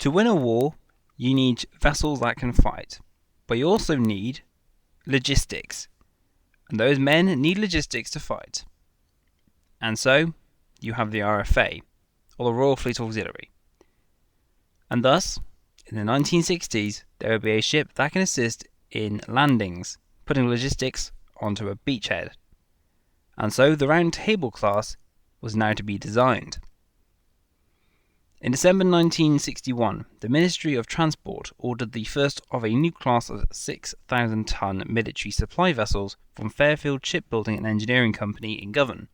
To win a war, you need vessels that can fight, but you also need logistics, and those men need logistics to fight. And so, you have the RFA, or the Royal Fleet Auxiliary. And thus, in the 1960s, there will be a ship that can assist in landings, putting logistics onto a beachhead. And so the Round Table class was now to be designed. In December 1961, the Ministry of Transport ordered the first of a new class of 6,000-ton military supply vessels from Fairfield Shipbuilding and Engineering Company in Govan.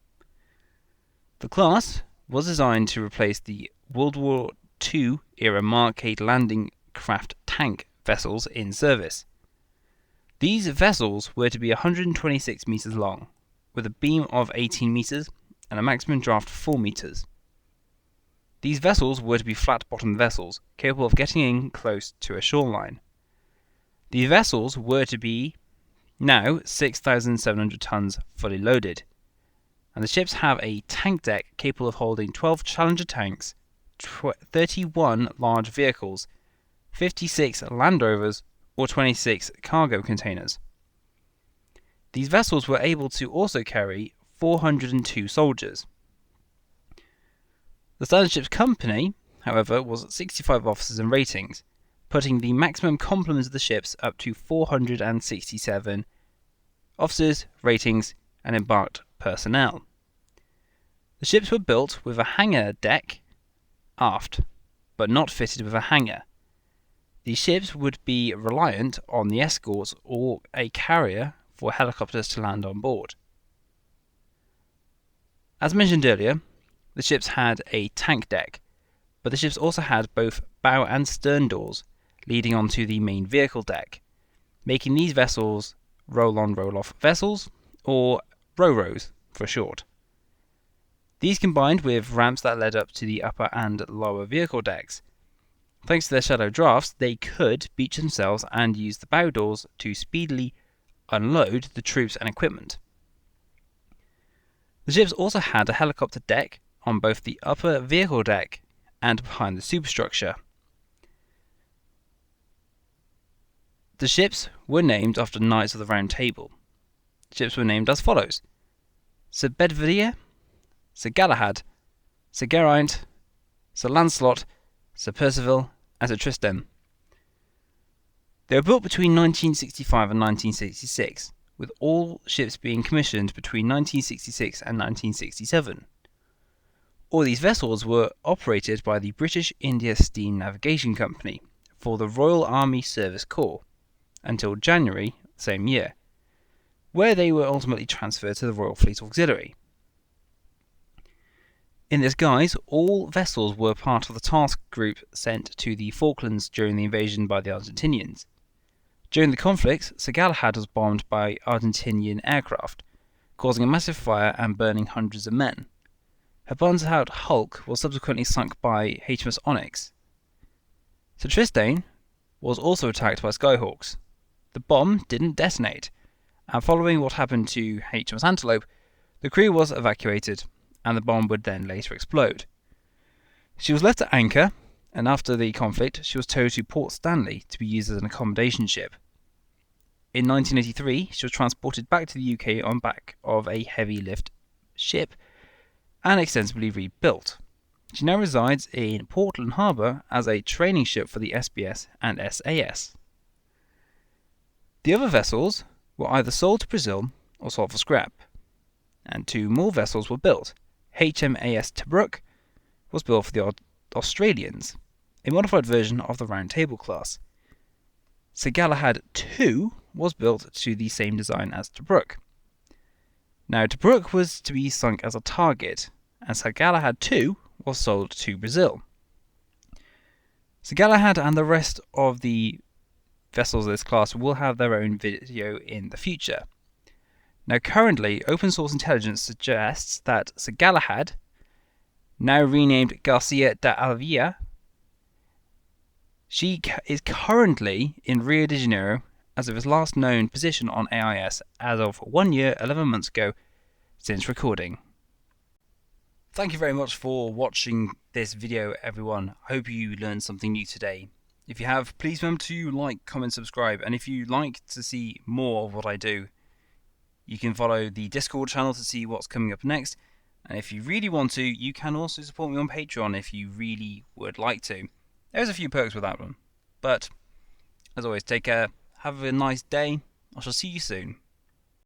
The class was designed to replace the World War II era Mark 8 landing craft tank vessels in service. These vessels were to be 126 metres long, with a beam of 18 metres and a maximum draft of 4 metres. These vessels were to be flat-bottomed vessels, capable of getting in close to a shoreline. These vessels were to be now 6,700 tons fully loaded, and the ships have a tank deck capable of holding 12 Challenger tanks, 31 large vehicles, 56 Land Rovers, or 26 cargo containers. These vessels were able to also carry 402 soldiers. The standard ship's company, however, was 65 officers and ratings, putting the maximum complement of the ships up to 467 officers, ratings, and embarked personnel. The ships were built with a hangar deck aft, but not fitted with a hangar. These ships would be reliant on the escorts or a carrier for helicopters to land on board. As mentioned earlier, the ships had a tank deck, but the ships also had both bow and stern doors leading onto the main vehicle deck, making these vessels roll-on roll-off vessels, or ro-ros for short. These combined with ramps that led up to the upper and lower vehicle decks. Thanks to their shallow drafts, they could beach themselves and use the bow doors to speedily unload the troops and equipment. The ships also had a helicopter deck on both the upper vehicle deck and behind the superstructure. The ships were named after Knights of the Round Table. The ships were named as follows: Sir Bedivere, Sir Galahad, Sir Geraint, Sir Lancelot, Sir Percival, and Sir Tristan. They were built between 1965 and 1966, with all ships being commissioned between 1966 and 1967. All these vessels were operated by the British India Steam Navigation Company for the Royal Army Service Corps until January the same year, where they were ultimately transferred to the Royal Fleet Auxiliary. In this guise, all vessels were part of the task group sent to the Falklands during the invasion by the Argentinians. During the conflict, Sir Galahad was bombed by Argentinian aircraft, causing a massive fire and burning hundreds of men. Her burned-out hulk was subsequently sunk by HMS Onyx. Sir Tristan was also attacked by Skyhawks. The bomb didn't detonate, and following what happened to HMS Antelope, the crew was evacuated, and the bomb would then later explode. She was left at anchor, and after the conflict, she was towed to Port Stanley to be used as an accommodation ship. In 1983, she was transported back to the UK on back of a heavy lift ship and extensively rebuilt. She now resides in Portland Harbour as a training ship for the SBS and SAS. The other vessels were either sold to Brazil or sold for scrap, and 2 more vessels were built. HMAS Tobruk was built for the Australians, a modified version of the Round Table class. Sir Galahad II was built to the same design as Tobruk. Now, Tobruk was to be sunk as a target, and Sir Galahad II was sold to Brazil. Sir Galahad and the rest of the vessels of this class will have their own video in the future. Now, currently, open source intelligence suggests that Sir Galahad, now renamed Garcia de Alvia, she is currently in Rio de Janeiro as of his last known position on AIS as of 1 year, 11 months ago since recording. Thank you very much for watching this video, everyone. I hope you learned something new today. If you have, please remember to like, comment, subscribe, and if you'd like to see more of what I do, you can follow the Discord channel to see what's coming up next. And if you really want to, you can also support me on Patreon if you really would like to. There's a few perks with that one. But, as always, take care, have a nice day, I shall see you soon.